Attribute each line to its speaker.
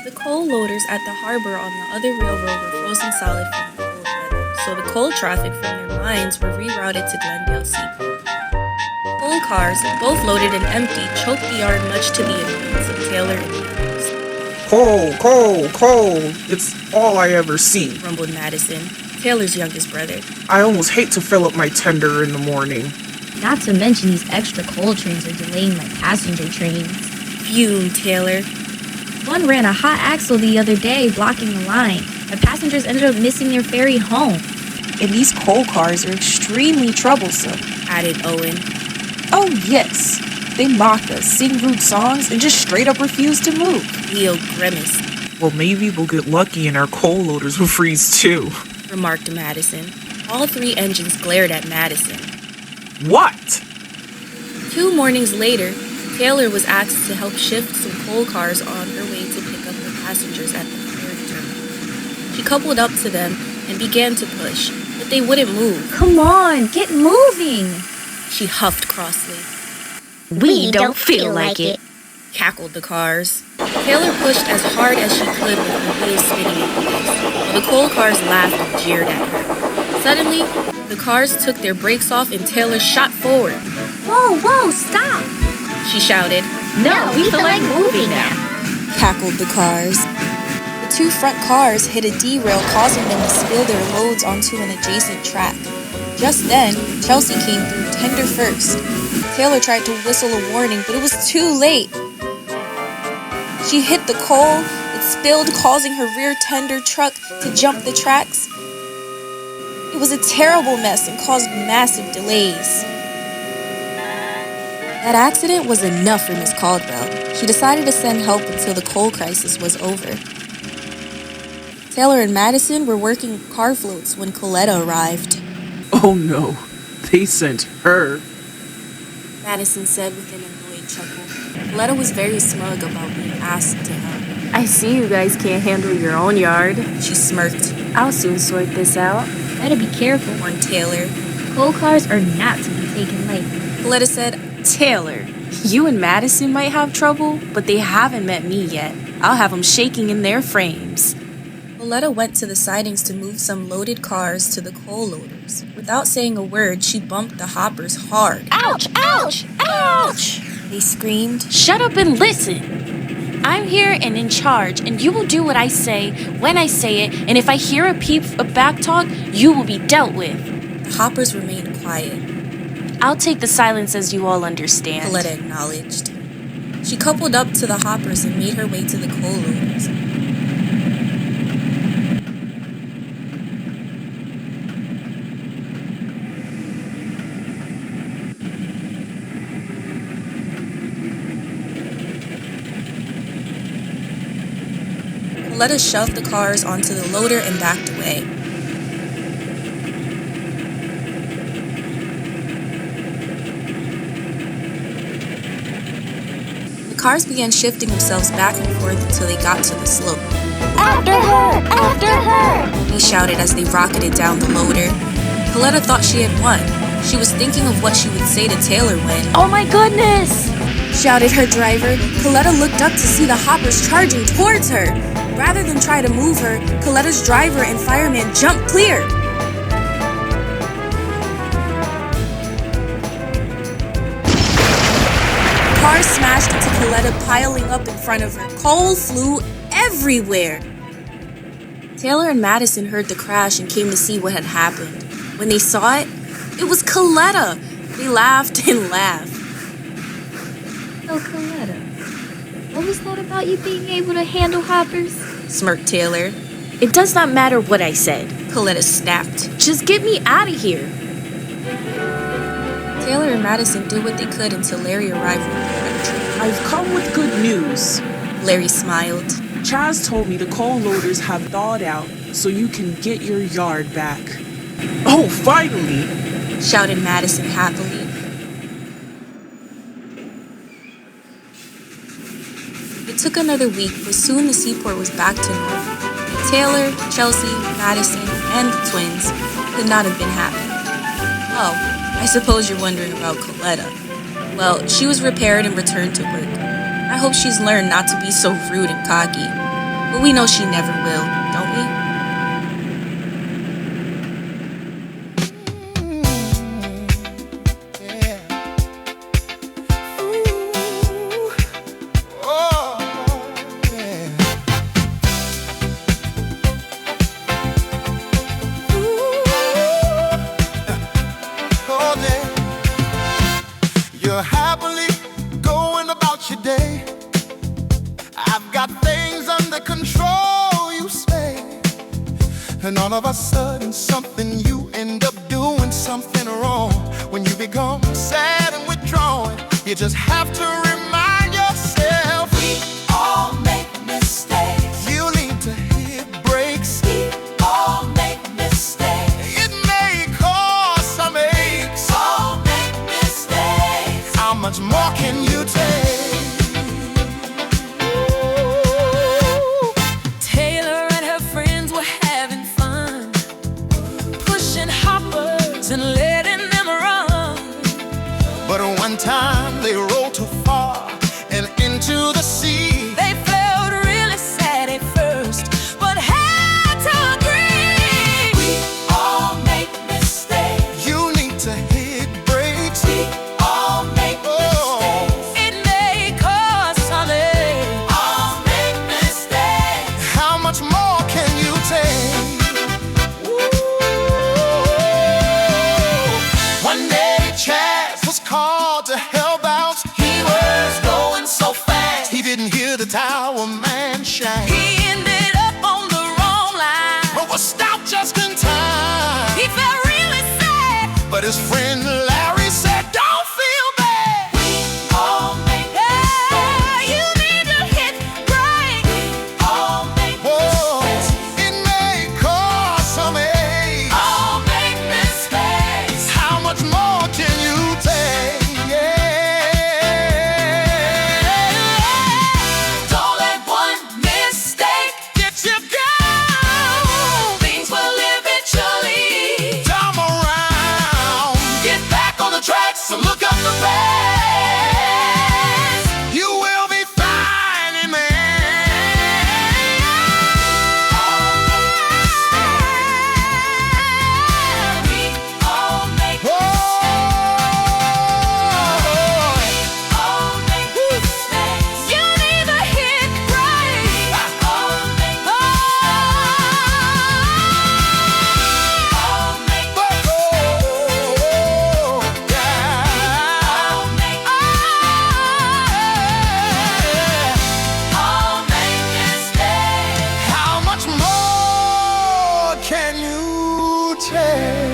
Speaker 1: The coal loaders at the harbor on the other railroad were frozen solid from the cold weather, so the coal traffic from their mines were rerouted to Glendale Seaport. Coal cars, both loaded and empty, choked the yard much to the annoyance of Taylor and the others.
Speaker 2: Coal, coal, coal. It's all I ever see,
Speaker 1: Rumbled Madison, Taylor's youngest brother.
Speaker 2: I almost hate to fill up my tender in the morning.
Speaker 3: Not to mention these extra coal trains are delaying my passenger trains.
Speaker 1: Fumed Taylor.
Speaker 3: One ran a hot axle the other day, blocking the line. The passengers ended up missing their ferry home.
Speaker 4: And these coal cars are extremely troublesome,
Speaker 1: Added Owen.
Speaker 4: Oh yes, they mock us, sing rude songs, and just straight up refuse to move.
Speaker 1: Leo grimaced,
Speaker 2: Well, maybe we'll get lucky and our coal loaders will freeze too.
Speaker 1: remarked Madison. All three engines glared at Madison.
Speaker 2: What?
Speaker 1: 2 mornings later, Taylor was asked to help shift some coal cars on her way to pick up her passengers at the ferry terminal. She coupled up to them and began to push, but they wouldn't move.
Speaker 3: Come on, get moving!
Speaker 1: She huffed crossly,
Speaker 5: We don't feel like it.
Speaker 1: cackled the cars. Taylor pushed as hard as she could with her wheels spinning in place, while the coal cars laughed and jeered at her. Suddenly, the cars took their brakes off and Taylor shot forward.
Speaker 3: Whoa, stop!
Speaker 1: She shouted,
Speaker 5: No, we feel like moving now.
Speaker 4: Cackled the cars. The 2 front cars hit a derail, causing them to spill their loads onto an adjacent track. Just then, Chelsea came through tender first. Taylor tried to whistle a warning, but it was too late. She hit the coal, it spilled, causing her rear tender truck to jump the tracks. It was a terrible mess and caused massive delays. That accident was enough for Miss Caldwell. She decided to send help until the coal crisis was over. Taylor and Madison were working car floats when Coletta arrived.
Speaker 2: Oh no, they sent her.
Speaker 1: Madison said with an annoyed chuckle. Coletta was very smug about being asked to help.
Speaker 6: I see you guys can't handle your own yard.
Speaker 1: She smirked,
Speaker 6: I'll soon sort this out.
Speaker 3: Better be careful.
Speaker 1: warned Taylor.
Speaker 3: Coal cars are not to be taken lightly.
Speaker 1: Coletta said,
Speaker 4: Taylor, you and Madison might have trouble, but they haven't met me yet. I'll have them shaking in their frames.
Speaker 1: Coletta went to the sidings to move some loaded cars to the coal loaders. Without saying a word, she bumped the hoppers hard.
Speaker 5: Ouch, ouch, ouch!
Speaker 4: They screamed.
Speaker 7: Shut up and listen. I'm here and in charge, and you will do what I say when I say it, and if I hear a peep of backtalk, you will be dealt with.
Speaker 1: The hoppers remained quiet.
Speaker 7: I'll take the silence as you all understand.
Speaker 1: Coletta acknowledged. She coupled up to the hoppers and made her way to the coal loaders. Coletta shoved the cars onto the loader and backed away. The cars began shifting themselves back and forth until they got to the slope.
Speaker 5: After her! After her!
Speaker 1: He shouted as they rocketed down the loader. Coletta thought she had won. She was thinking of what she would say to Taylor when,
Speaker 7: Oh my goodness!
Speaker 1: shouted her driver. Coletta looked up to see the hoppers charging towards her. Rather than try to move her, Coletta's driver and fireman jumped clear. Cars smashed into Coletta, piling up in front of her. Coal flew everywhere. Taylor and Madison heard the crash and came to see what had happened. When they saw it, it was Coletta. They laughed and laughed.
Speaker 3: Oh, Coletta, what was that about you being able to handle hoppers?
Speaker 1: Smirked Taylor.
Speaker 7: It does not matter what I said.
Speaker 1: Coletta snapped.
Speaker 7: Just get me out of here.
Speaker 1: Taylor and Madison did what they could until Larry arrived with the tractor.
Speaker 8: I've come with good news.
Speaker 1: Larry smiled.
Speaker 8: Chaz told me the coal loaders have thawed out, so you can get your yard back.
Speaker 2: Oh, finally!
Speaker 1: Shouted Madison happily. It took another week, but soon the seaport was back to normal. Taylor, Chelsea, Madison, and the twins could not have been happier. Oh, I suppose you're wondering about Coletta. Well, she was repaired and returned to work. I hope she's learned not to be so rude and cocky. But we know she never will, don't we?
Speaker 9: You're happily going about your day. I've got things under control, you say. And all of a sudden, something you end up doing something wrong. When you become sad and withdrawn, you just have to remind yourself we all make mistakes. You need to hit brakes. We all make mistakes. It may cause some aches. All make mistakes. How much more can you take?
Speaker 7: Taylor and her friends were having fun, pushing hoppers and letting them run.
Speaker 9: But one time they rolled too far and into the sea.
Speaker 7: They felt really sad at first, but had to agree.
Speaker 9: We all make mistakes. You need to hit brakes. We all make mistakes.
Speaker 7: It may cause some ache.
Speaker 9: All make mistakes. How much more can you take? One day Chaz was called to help out. He was going so fast, he didn't hear the tower man shine.
Speaker 7: He ended up on the wrong line.
Speaker 9: But was stopped just in time.
Speaker 7: He felt really sad.
Speaker 9: But his friend Larry said, don't feel bad. We all make mistakes.
Speaker 7: You need to hit brakes.
Speaker 9: All make mistakes. It may cause some aches. All make mistakes. How much more can you take? Don't let one mistake get you down. Things will eventually come around. Get back on the tracks and look up the past. You will be fine, man. We all make mistakes.
Speaker 7: You need to hit brakes.
Speaker 9: All make mistakes. How much more can you take?